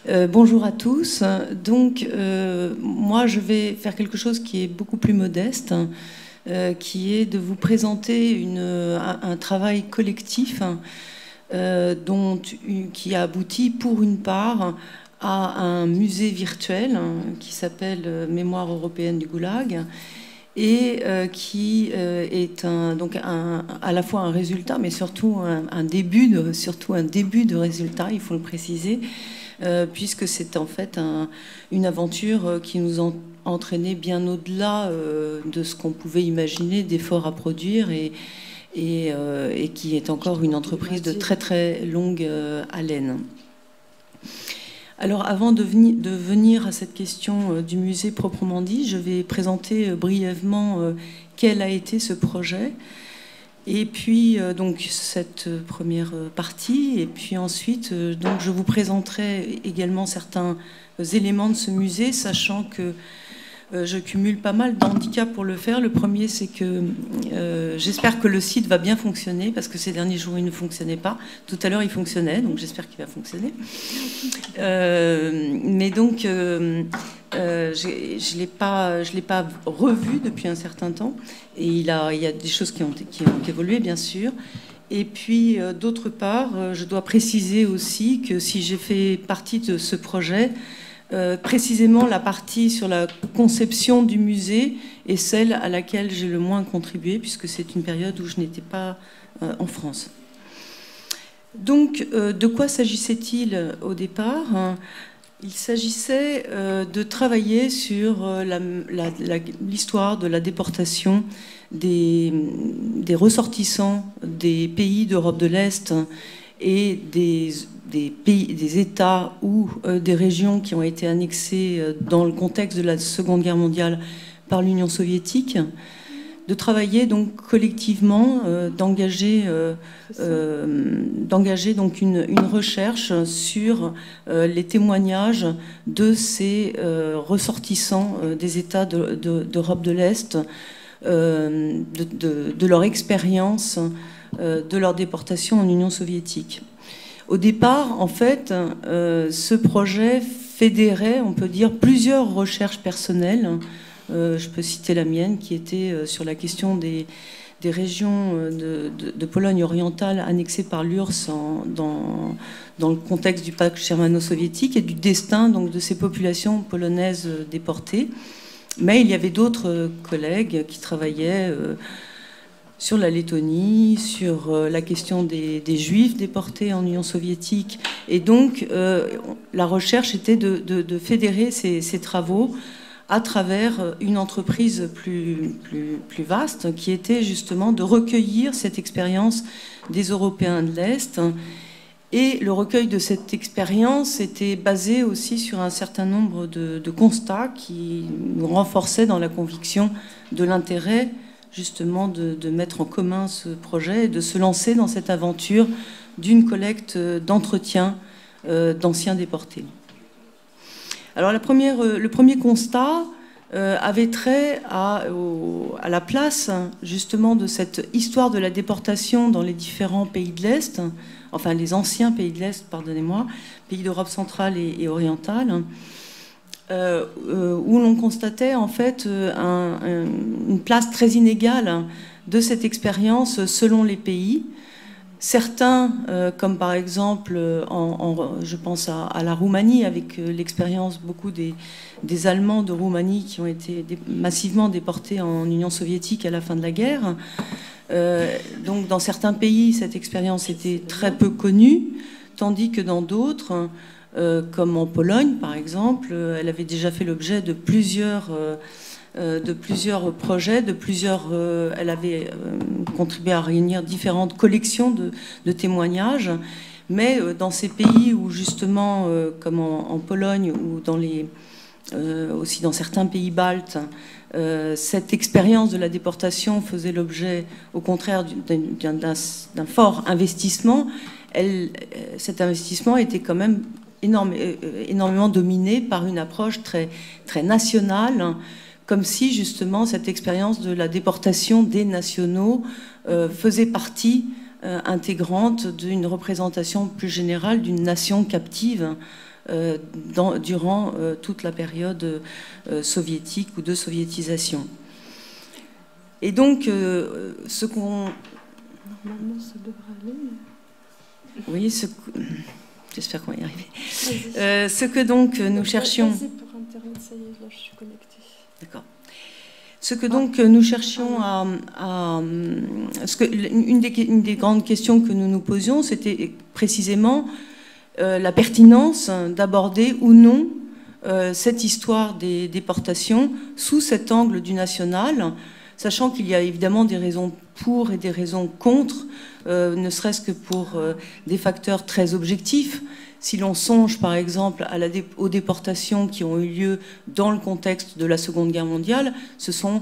Bonjour à tous. Donc, moi, je vais faire quelque chose qui est beaucoup plus modeste, qui est de vous présenter un travail collectif qui a abouti, pour une part, à un musée virtuel qui s'appelle Mémoire européenne du Goulag, et qui est à la fois un résultat, mais surtout un début de résultat, il faut le préciser, puisque c'est en fait une aventure qui nous a entraîné bien au-delà de ce qu'on pouvait imaginer d'efforts à produire, et qui est encore une entreprise de très très longue haleine. Alors, avant de venir à cette question du musée proprement dit, je vais présenter brièvement quel a été ce projet, et puis donc cette première partie, et puis ensuite donc je vous présenterai également certains éléments de ce musée, sachant que je cumule pas mal d'handicaps pour le faire. Le premier, c'est que j'espère que le site va bien fonctionner, parce que ces derniers jours, il ne fonctionnait pas. Tout à l'heure, il fonctionnait, donc j'espère qu'il va fonctionner. Mais donc, je ne l'ai pas revu depuis un certain temps. Et il y a des choses qui ont évolué, bien sûr. Et puis, d'autre part, je dois préciser aussi que si j'ai fait partie de ce projet, précisément la partie sur la conception du musée est celle à laquelle j'ai le moins contribué, puisque c'est une période où je n'étais pas en France. Donc, de quoi s'agissait-il au départ ? Il s'agissait de travailler sur l'histoire de la déportation des ressortissants des pays d'Europe de l'Est et des États ou des régions qui ont été annexées dans le contexte de la Seconde Guerre mondiale par l'Union soviétique, de travailler donc collectivement, d'engager donc une recherche sur les témoignages de ces ressortissants des États d'Europe de l'Est, de leur expérience de leur déportation en Union soviétique. Au départ, en fait, ce projet fédérait, on peut dire, plusieurs recherches personnelles. Je peux citer la mienne, qui était sur la question des régions de Pologne orientale annexées par l'URSS dans le contexte du pacte germano-soviétique, et du destin donc, de ces populations polonaises déportées. Mais il y avait d'autres collègues qui travaillaient sur la Lettonie, sur la question des Juifs déportés en Union soviétique. Et donc, la recherche était de fédérer ces travaux à travers une entreprise plus vaste, qui était justement de recueillir cette expérience des Européens de l'Est. Et le recueil de cette expérience était basé aussi sur un certain nombre de constats qui nous renforçaient dans la conviction de l'intérêt justement de mettre en commun ce projet et de se lancer dans cette aventure d'une collecte d'entretien d'anciens déportés. Alors le premier constat avait trait à la place justement de cette histoire de la déportation dans les différents pays de l'Est, enfin les anciens pays de l'Est, pardonnez-moi, pays d'Europe centrale et orientale, où l'on constatait en fait une place très inégale de cette expérience selon les pays. Certains, comme par exemple, je pense à la Roumanie, avec l'expérience beaucoup des Allemands de Roumanie qui ont été massivement déportés en Union soviétique à la fin de la guerre. Donc dans certains pays, cette expérience était très peu connue, tandis que dans d'autres, comme en Pologne par exemple, elle avait déjà fait l'objet de plusieurs projets, elle avait contribué à réunir différentes collections de témoignages, mais dans ces pays où justement, comme en Pologne ou aussi dans certains pays baltes, cette expérience de la déportation faisait l'objet, au contraire, d'un fort investissement. Cet investissement était quand même énormément dominé par une approche très, très nationale, comme si justement cette expérience de la déportation des nationaux faisait partie intégrante d'une représentation plus générale d'une nation captive durant toute la période soviétique ou de soviétisation. Et donc, ce qu'on... Normalement, ça devrait aller. Oui, j'espère qu'on va y arriver. Ce que donc nous cherchions... Pour Internet, ça y est, là, je suis connectée. D'accord. Ce que donc nous cherchions une des grandes questions que nous nous posions, c'était précisément la pertinence d'aborder ou non cette histoire des déportations sous cet angle du national, sachant qu'il y a évidemment des raisons pour et des raisons contre, ne serait-ce que pour des facteurs très objectifs. Si l'on songe par exemple aux déportations qui ont eu lieu dans le contexte de la Seconde Guerre mondiale, ce sont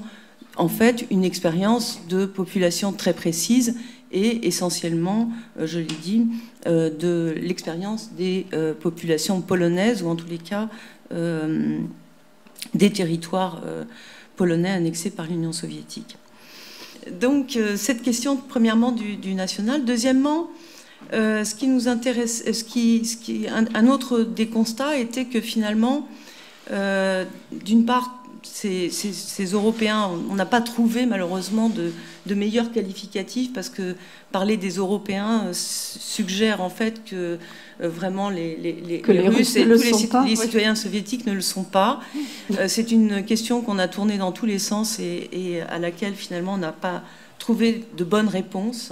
en fait une expérience de population très précise et essentiellement, je l'ai dit, de l'expérience des populations polonaises ou en tous les cas des territoires polonais annexés par l'Union soviétique. Donc cette question premièrement du national. Deuxièmement, ce qui nous intéresse, un autre des constats était que finalement, d'une part, ces Européens, on n'a pas trouvé malheureusement de meilleurs qualificatifs parce que parler des Européens suggère en fait que vraiment les Russes et tous les citoyens soviétiques ne le sont pas. C'est une question qu'on a tournée dans tous les sens et à laquelle finalement on n'a pas trouvé de bonnes réponses.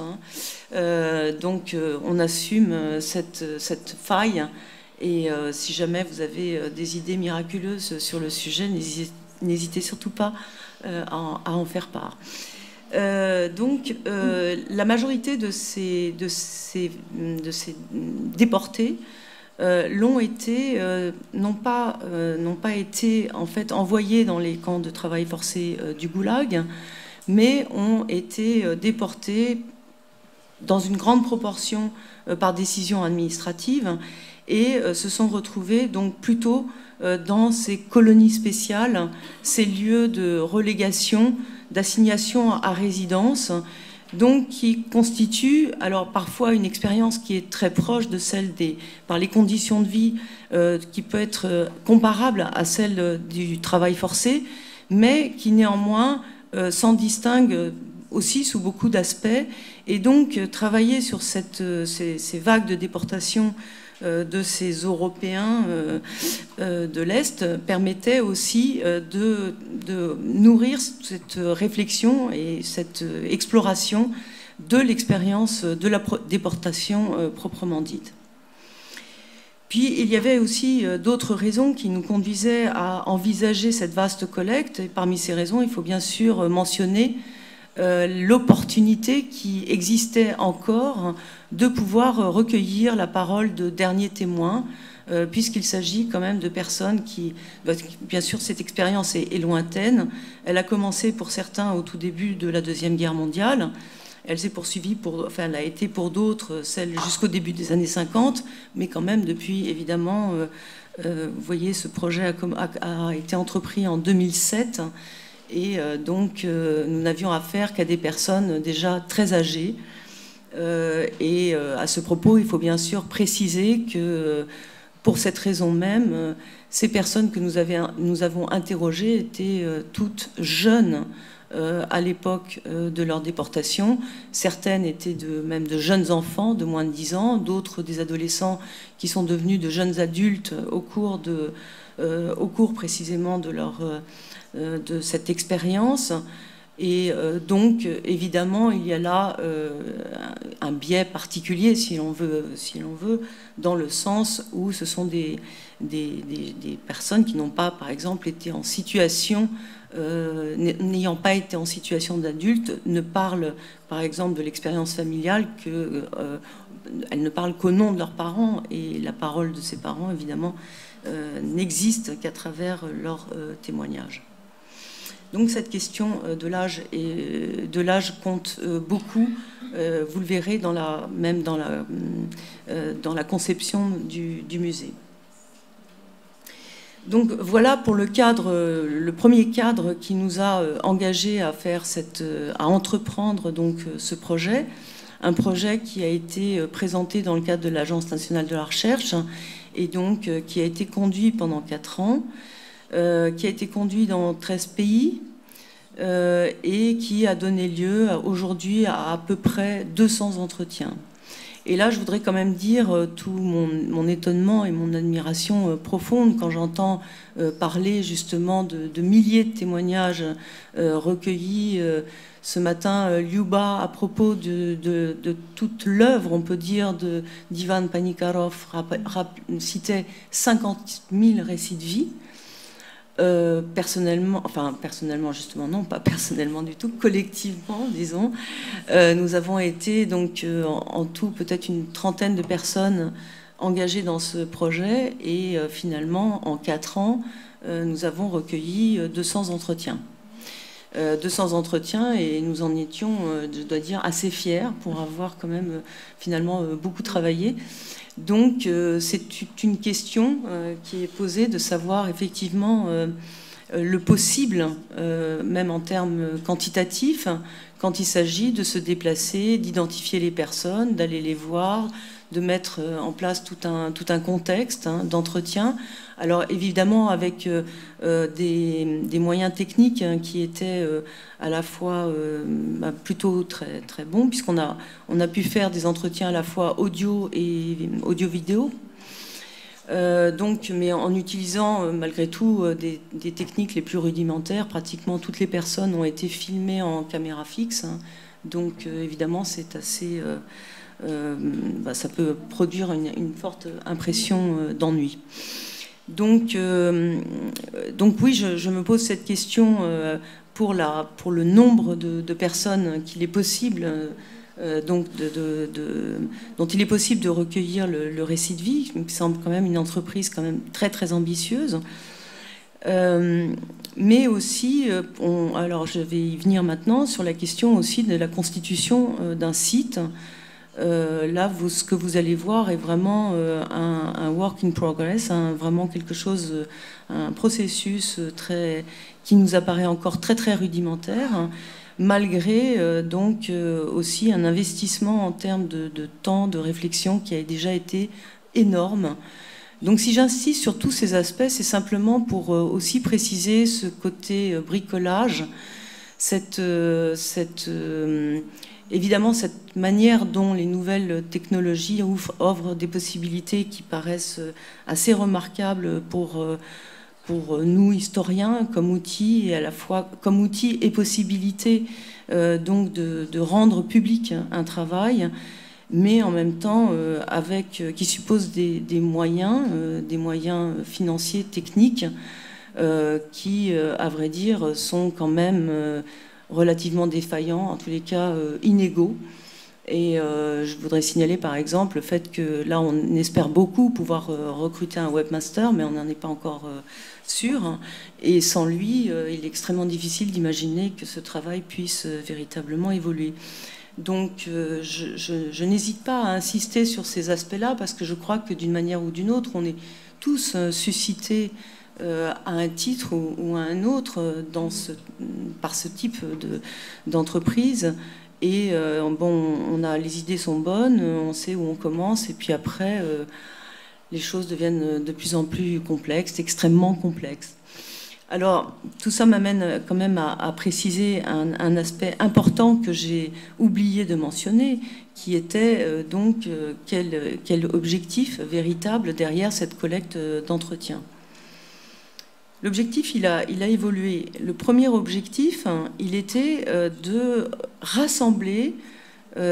Donc on assume cette faille et si jamais vous avez des idées miraculeuses sur le sujet, n'hésitez surtout pas à en faire part. Donc la majorité de ces déportés n'ont pas été en fait envoyés dans les camps de travail forcé du Goulag, mais ont été déportés dans une grande proportion par décision administrative et se sont retrouvés donc plutôt dans ces colonies spéciales, ces lieux de relégation, d'assignation à résidence, donc qui constituent alors parfois une expérience qui est très proche de celle par les conditions de vie, qui peut être comparable à celle du travail forcé, mais qui néanmoins s'en distingue aussi sous beaucoup d'aspects. Et donc travailler sur ces vagues de déportation de ces Européens de l'Est permettait aussi de nourrir cette réflexion et cette exploration de l'expérience de la déportation proprement dite. Puis il y avait aussi d'autres raisons qui nous conduisaient à envisager cette vaste collecte. Et parmi ces raisons, il faut bien sûr mentionner l'opportunité qui existait encore de pouvoir recueillir la parole de derniers témoins, puisqu'il s'agit quand même de personnes qui... Bien sûr, cette expérience est lointaine. Elle a commencé pour certains au tout début de la Deuxième Guerre mondiale. Elle s'est poursuivie, elle a été pour d'autres, celle jusqu'au début des années 50, mais quand même depuis, évidemment, vous voyez, ce projet a été entrepris en 2007, et donc nous n'avions affaire qu'à des personnes déjà très âgées. Et à ce propos, il faut bien sûr préciser que pour cette raison même, ces personnes que nous avons interrogées étaient toutes jeunes à l'époque de leur déportation. Certaines étaient même de jeunes enfants de moins de 10 ans, d'autres des adolescents qui sont devenus de jeunes adultes au cours précisément de cette expérience. Et donc, évidemment, il y a là un biais particulier, si l'on veut, dans le sens où ce sont des personnes qui n'ont pas, par exemple, été en situation, n'ayant pas été en situation d'adulte, ne parlent, par exemple, de l'expérience familiale elles ne parlent qu'au nom de leurs parents, et la parole de ces parents, évidemment, n'existe qu'à travers leurs témoignages. Donc cette question de l'âge compte beaucoup, vous le verrez même dans la conception du musée. Donc voilà pour le premier cadre qui nous a engagés à entreprendre donc ce projet, un projet qui a été présenté dans le cadre de l'Agence nationale de la recherche et donc qui a été conduit pendant 4 ans, qui a été conduit dans 13 pays, et qui a donné lieu aujourd'hui à peu près 200 entretiens. Et là, je voudrais quand même dire tout mon étonnement et mon admiration profonde quand j'entends parler justement de milliers de témoignages recueillis ce matin, Liuba, à propos de toute l'œuvre, on peut dire, d'Ivan Panikarov, citait 50 000 récits de vie. Personnellement, enfin personnellement justement non, pas personnellement du tout, collectivement disons, nous avons été donc en tout peut-être une trentaine de personnes engagées dans ce projet et finalement en 4 ans nous avons recueilli 200 entretiens. 200 entretiens et nous en étions, je dois dire, assez fiers pour avoir quand même finalement beaucoup travaillé. Donc c'est une question qui est posée de savoir effectivement le possible, même en termes quantitatifs, quand il s'agit de se déplacer, d'identifier les personnes, d'aller les voir, de mettre en place tout un contexte d'entretien. Alors évidemment avec des moyens techniques qui étaient à la fois plutôt très, très bons, puisqu'on a pu faire des entretiens à la fois audio et audio-vidéo. Donc, mais en utilisant malgré tout des techniques les plus rudimentaires, pratiquement toutes les personnes ont été filmées en caméra fixe. Donc évidemment c'est assez... ça peut produire une forte impression d'ennui. Donc oui, je me pose cette question pour le nombre de personnes qu'il est possible, dont il est possible de recueillir le récit de vie, qui me semble quand même une entreprise quand même très très ambitieuse. Mais aussi, alors je vais y venir maintenant sur la question aussi de la constitution d'un site. Là, ce que vous allez voir est vraiment un work in progress, vraiment quelque chose, un processus qui nous apparaît encore très très rudimentaire, malgré donc aussi un investissement en termes de temps, de réflexion qui a déjà été énorme. Donc si j'insiste sur tous ces aspects, c'est simplement pour aussi préciser ce côté bricolage, évidemment, cette manière dont les nouvelles technologies offrent des possibilités qui paraissent assez remarquables pour nous, historiens, comme outils, et à la fois comme outils et possibilité donc de rendre public un travail, mais en même temps qui suppose des moyens financiers, techniques, qui, à vrai dire, sont quand même... relativement défaillants, en tous les cas inégaux. Et je voudrais signaler par exemple le fait que là on espère beaucoup pouvoir recruter un webmaster, mais on n'en est pas encore sûr. Et sans lui, il est extrêmement difficile d'imaginer que ce travail puisse véritablement évoluer. Donc je n'hésite pas à insister sur ces aspects-là, parce que je crois que d'une manière ou d'une autre, on est tous suscités à un titre ou à un autre par ce type d'entreprise. Et les idées sont bonnes, on sait où on commence, et puis après, les choses deviennent de plus en plus complexes, extrêmement complexes. Alors, tout ça m'amène quand même à préciser un aspect important que j'ai oublié de mentionner, qui était donc quel objectif véritable derrière cette collecte d'entretien. L'objectif, il a évolué. Le premier objectif, il était de rassembler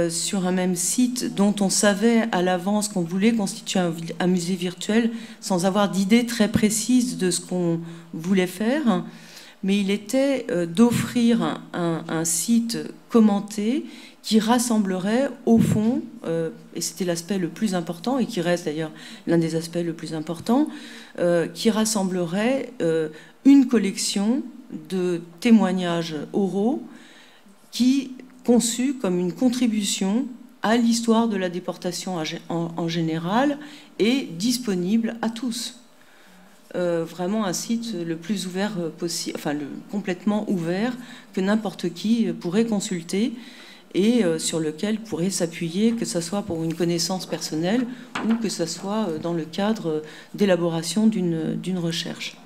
sur un même site dont on savait à l'avance qu'on voulait constituer un musée virtuel sans avoir d'idée très précise de ce qu'on voulait faire. Mais il était d'offrir un site commenté qui rassemblerait au fond, et c'était l'aspect le plus important, et qui reste d'ailleurs l'un des aspects le plus importants, qui rassemblerait une collection de témoignages oraux conçus comme une contribution à l'histoire de la déportation en général et disponible à tous. Vraiment un site le plus ouvert possible, enfin complètement ouvert, que n'importe qui pourrait consulter. et sur lequel pourrait s'appuyer, que ce soit pour une connaissance personnelle ou que ce soit dans le cadre d'élaboration d'une recherche.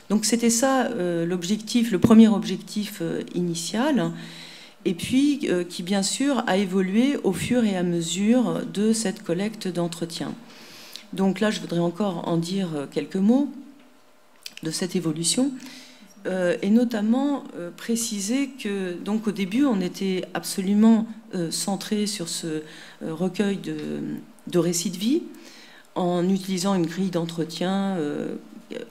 Donc c'était ça l'objectif, le premier objectif initial, et puis qui bien sûr a évolué au fur et à mesure de cette collecte d'entretien. Donc là, je voudrais encore en dire quelques mots de cette évolution, et notamment préciser que, donc, au début, on était absolument centré sur ce recueil de récits de vie, en utilisant une grille d'entretien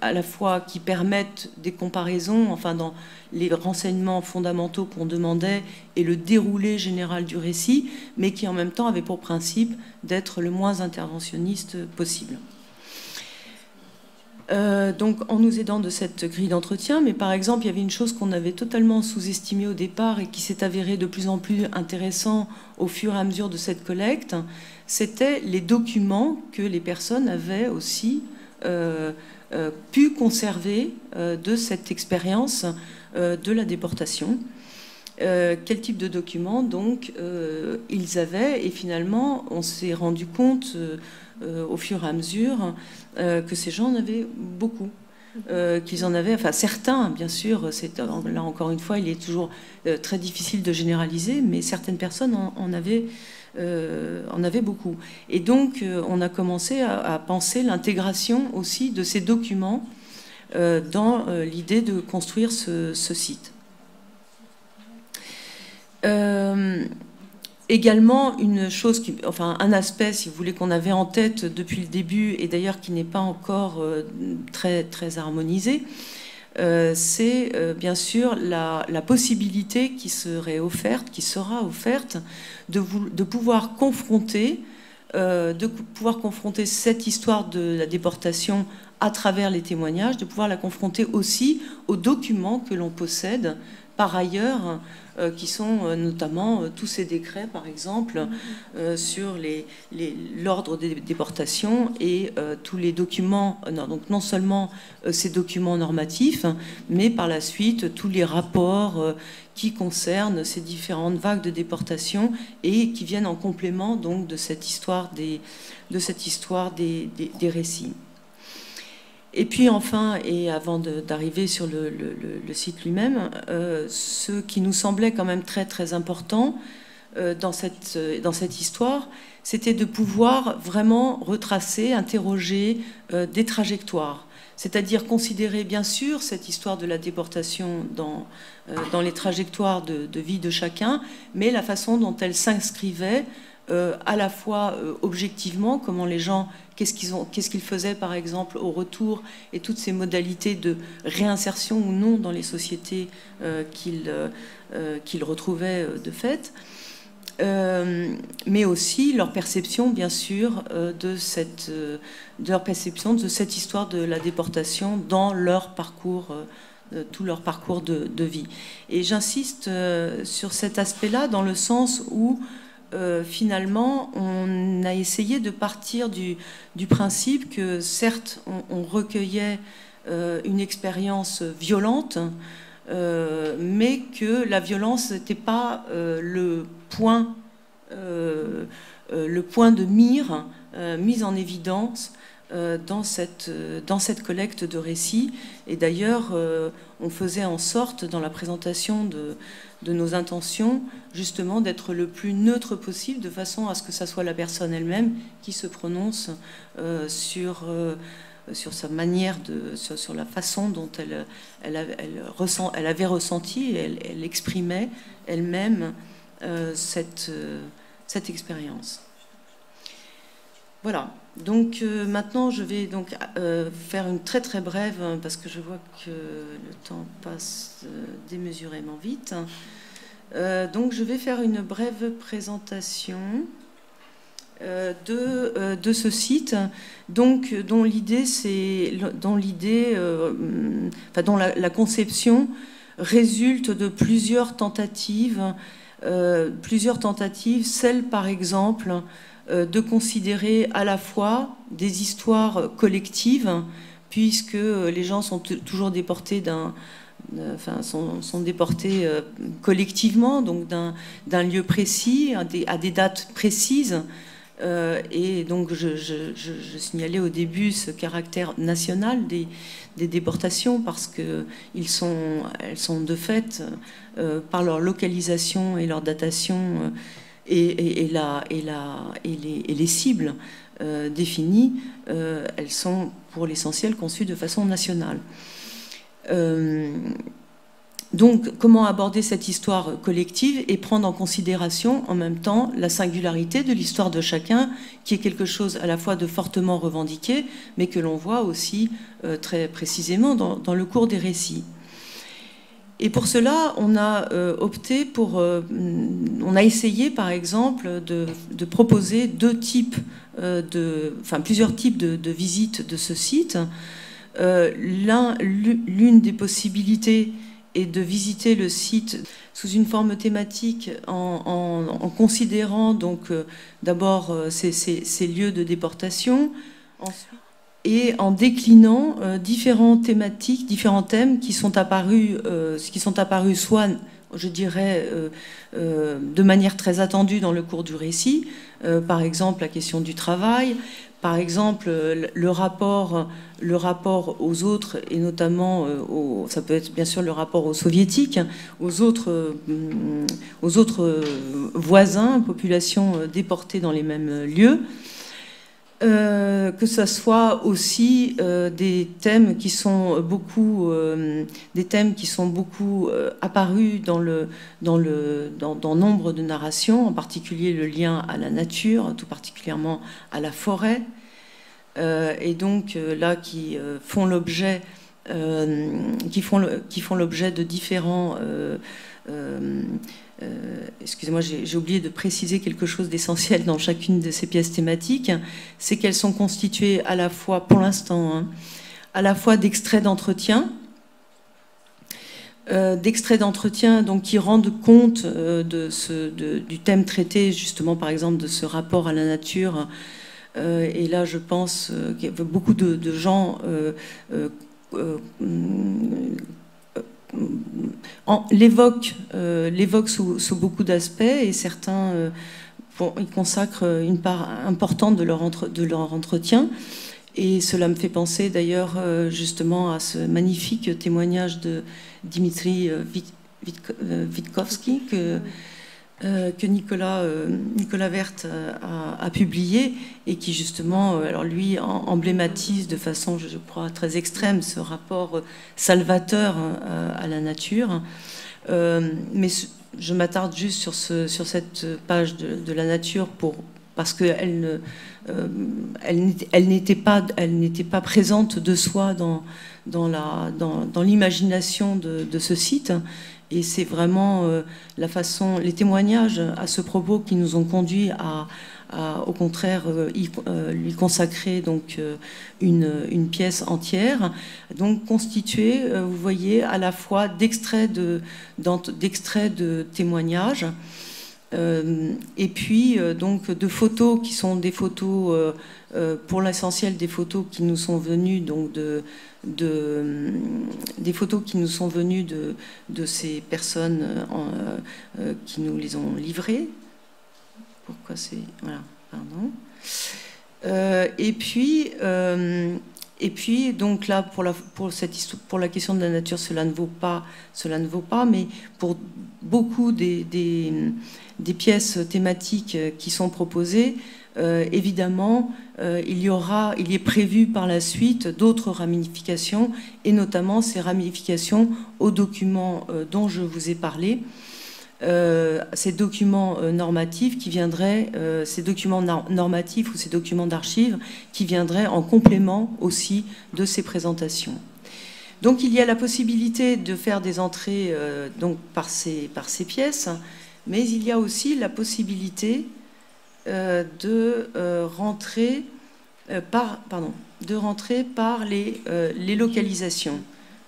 à la fois qui permettent des comparaisons, enfin dans les renseignements fondamentaux qu'on demandait et le déroulé général du récit, mais qui en même temps avait pour principe d'être le moins interventionniste possible. Donc en nous aidant de cette grille d'entretien, mais par exemple il y avait une chose qu'on avait totalement sous-estimée au départ et qui s'est avérée de plus en plus intéressant au fur et à mesure de cette collecte, c'était les documents que les personnes avaient aussi pu conserver de cette expérience de la déportation. Quel type de documents donc ils avaient, et finalement on s'est rendu compte au fur et à mesure que ces gens en avaient beaucoup, qu'ils en avaient, enfin certains bien sûr, là encore une fois il est toujours très difficile de généraliser, mais certaines personnes en avaient beaucoup. Et donc on a commencé à penser l'intégration aussi de ces documents dans l'idée de construire ce site. Également, une chose, enfin un aspect, si vous voulez, qu'on avait en tête depuis le début, et d'ailleurs qui n'est pas encore très harmonisé, c'est bien sûr la possibilité qui sera offerte de pouvoir confronter cette histoire de la déportation à travers les témoignages, de pouvoir la confronter aussi aux documents que l'on possède par ailleurs, qui sont notamment tous ces décrets, par exemple, sur l'ordre des déportations et tous les documents, donc non seulement ces documents normatifs, mais par la suite tous les rapports qui concernent ces différentes vagues de déportation et qui viennent en complément donc de cette histoire des récits. Et puis enfin, et avant d'arriver sur le site lui-même, ce qui nous semblait quand même très important dans cette histoire, c'était de pouvoir vraiment retracer, interroger des trajectoires. C'est-à-dire considérer bien sûr cette histoire de la déportation dans les trajectoires de vie de chacun, mais la façon dont elle s'inscrivait à la fois objectivement, comment les gens, qu'est-ce qu'ils faisaient par exemple au retour, et toutes ces modalités de réinsertion ou non dans les sociétés qu'ils retrouvaient de fait, mais aussi leur perception bien sûr de leur perception de cette histoire de la déportation dans leur parcours, tout leur parcours de vie. Et j'insiste sur cet aspect-là dans le sens où finalement, on a essayé de partir du principe que, certes, on recueillait une expérience violente, mais que la violence n'était pas le point de mire mis en évidence dans cette collecte de récits. Et d'ailleurs, on faisait en sorte, dans la présentation de nos intentions, justement d'être le plus neutre possible, de façon à ce que ça soit la personne elle-même qui se prononce sur sa manière, sur la façon dont elle avait ressenti, elle exprimait elle-même cette expérience. Voilà. Donc maintenant, je vais donc faire une très brève, parce que je vois que le temps passe démesurément vite. Donc je vais faire une brève présentation de ce site, donc dont la conception résulte de plusieurs tentatives, celle par exemple de considérer à la fois des histoires collectives, puisque les gens sont toujours déportés sont déportés collectivement, donc d'un lieu précis, à des dates précises. Et donc je signalais au début ce caractère national des déportations, parce qu'elles sont de fait, par leur localisation et leur datation et les cibles définies, elles sont pour l'essentiel conçues de façon nationale. Donc, comment aborder cette histoire collective et prendre en considération en même temps la singularité de l'histoire de chacun, qui est quelque chose à la fois de fortement revendiqué, mais que l'on voit aussi très précisément dans le cours des récits. Et pour cela, on a opté pour... on a essayé, par exemple, de proposer plusieurs types de visites de ce site. L'une des possibilités est de visiter le site sous une forme thématique en considérant donc d'abord ces lieux de déportation, et en déclinant différents thèmes qui sont apparus soit, je dirais, de manière très attendue dans le cours du récit, par exemple la question du travail, par exemple le rapport aux autres, et notamment ça peut être bien sûr le rapport aux soviétiques, aux autres voisins, populations déportées dans les mêmes lieux. Que ce soit aussi des thèmes qui sont beaucoup apparus dans nombre de narrations, en particulier le lien à la nature, tout particulièrement à la forêt, et donc là qui font l'objet de différents excusez-moi, j'ai oublié de préciser quelque chose d'essentiel dans chacune de ces pièces thématiques, c'est qu'elles sont constituées à la fois, pour l'instant, à la fois d'extraits d'entretien, donc qui rendent compte du thème traité, justement, par exemple, de ce rapport à la nature. Et là, je pense qu'il y a beaucoup de gens l'évoquent sous beaucoup d'aspects, et certains y consacrent une part importante de leur entretien. Et cela me fait penser d'ailleurs justement à ce magnifique témoignage de Dimitri Vitkovski que Nicolas Werth a publié, et qui justement, alors lui, emblématise de façon, je crois, très extrême ce rapport salvateur à la nature. Mais je m'attarde juste sur cette page de la nature parce qu'elle n'était pas présente de soi dans l'imagination de ce site. Et c'est vraiment les témoignages à ce propos qui nous ont conduits à au contraire, lui consacrer donc une pièce entière, donc constituée, vous voyez, à la fois d'extraits de témoignages, et puis donc de photos qui sont des photos, pour l'essentiel des photos qui nous sont venues donc des photos qui nous sont venues de ces personnes qui nous les ont livrées. Pourquoi c'est... Voilà, pardon. Et puis donc là, pour la question de la nature, cela ne vaut pas, mais pour beaucoup des pièces thématiques qui sont proposées, évidemment, il est prévu par la suite d'autres ramifications, et notamment ces ramifications aux documents dont je vous ai parlé. Ces documents normatifs qui viendraient, ces documents normatifs ou ces documents d'archives qui viendraient en complément aussi de ces présentations. Donc il y a la possibilité de faire des entrées donc par ces pièces, mais il y a aussi la possibilité de rentrer par les localisations.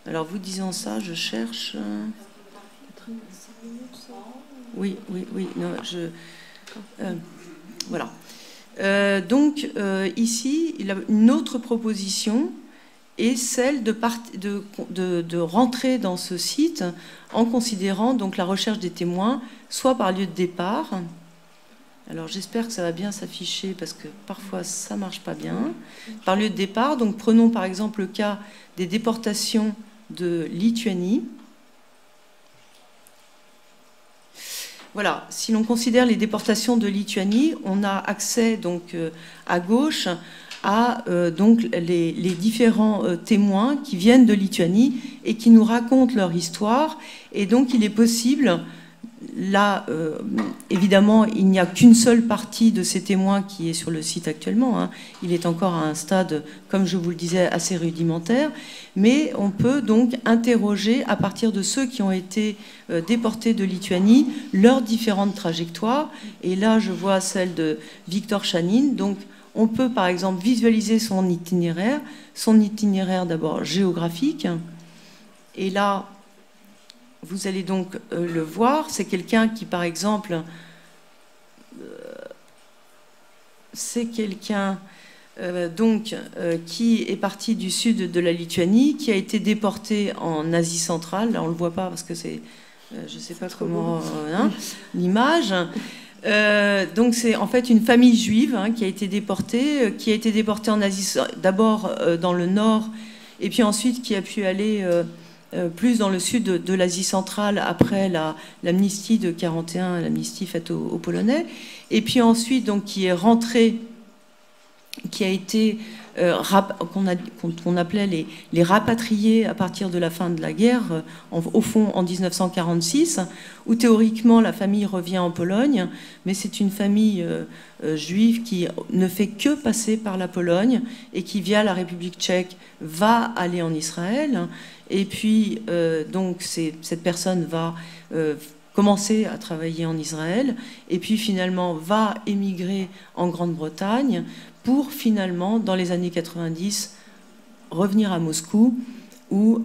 Alors vous disant ça, je cherche... Oui, non, voilà. Donc, ici, il a une autre proposition et celle de rentrer dans ce site en considérant donc la recherche des témoins, soit par lieu de départ. Alors j'espère que ça va bien s'afficher parce que parfois ça marche pas bien. Par lieu de départ, donc prenons par exemple le cas des déportations de Lituanie. Voilà, si l'on considère les déportations de Lituanie, on a accès donc à gauche à donc les différents témoins qui viennent de Lituanie et qui nous racontent leur histoire. Et donc il est possible, là évidemment il n'y a qu'une seule partie de ces témoins qui est sur le site actuellement, hein. Il est encore à un stade, comme je vous le disais, assez rudimentaire, mais on peut donc interroger à partir de ceux qui ont été déportés de Lituanie leurs différentes trajectoires. Et là je vois celle de Victor Chanin. Donc on peut par exemple visualiser son itinéraire d'abord géographique. Et là, vous allez donc le voir, c'est quelqu'un qui par exemple, qui est parti du sud de la Lituanie, qui a été déporté en Asie centrale. Là on ne le voit pas parce que c'est, je ne sais pas comment, l'image. Donc c'est en fait une famille juive qui a été déportée en Asie, d'abord dans le nord, et puis ensuite qui a pu aller plus dans le sud de l'Asie centrale après l'amnistie de 1941, l'amnistie faite aux Polonais, et puis ensuite donc qui est rentré, qui a été qu'on appelait les rapatriés à partir de la fin de la guerre, au fond en 1946, où théoriquement la famille revient en Pologne, mais c'est une famille juive qui ne fait que passer par la Pologne et qui, via la République tchèque, va aller en Israël. Et puis, donc, cette personne va commencer à travailler en Israël et puis finalement va émigrer en Grande-Bretagne pour finalement, dans les années 90, revenir à Moscou où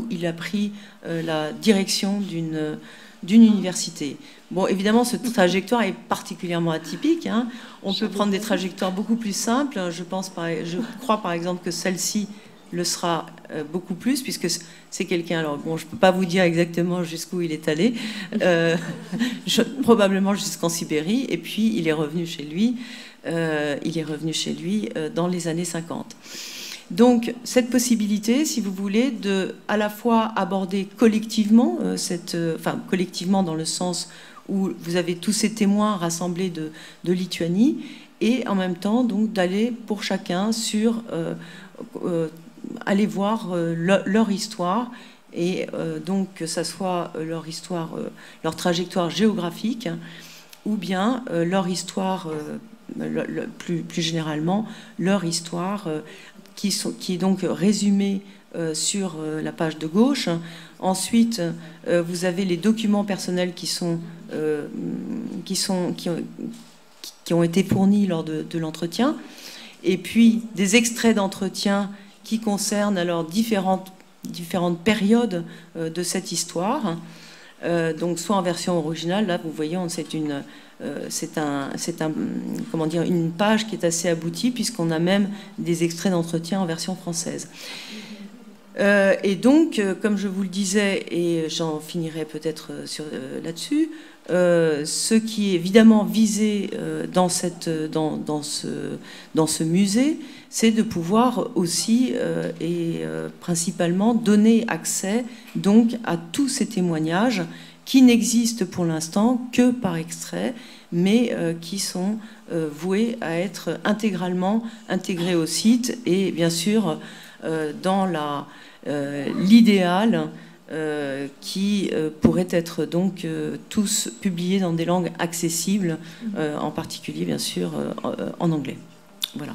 il a pris la direction d'une université. Bon, évidemment, cette trajectoire est particulièrement atypique, hein. On peut prendre des trajectoires beaucoup plus simples. Je crois par exemple que celle-ci le sera beaucoup plus, puisque c'est quelqu'un, alors bon, je ne peux pas vous dire exactement jusqu'où il est allé, probablement jusqu'en Sibérie, et puis il est revenu chez lui, dans les années 50. Donc cette possibilité, si vous voulez, de à la fois aborder collectivement, collectivement dans le sens où vous avez tous ces témoins rassemblés de Lituanie, et en même temps donc d'aller pour chacun sur aller voir leur histoire, et donc que ça soit leur histoire, leur trajectoire géographique, ou bien leur histoire, plus généralement, leur histoire qui est donc résumée sur la page de gauche. Ensuite, vous avez les documents personnels qui ont été fournis lors de l'entretien, et puis des extraits d'entretien qui concernent alors différentes périodes de cette histoire. Donc soit en version originale, là vous voyez, c'est une page qui est assez aboutie, puisqu'on a même des extraits d'entretien en version française. Et donc, comme je vous le disais, et j'en finirai peut-être là-dessus, ce qui est évidemment visé dans ce musée, c'est de pouvoir aussi et principalement donner accès donc à tous ces témoignages qui n'existent pour l'instant que par extrait, mais qui sont voués à être intégralement intégrés au site, et bien sûr dans l'idéal qui pourrait être donc tous publiés dans des langues accessibles, en particulier bien sûr en anglais. Voilà.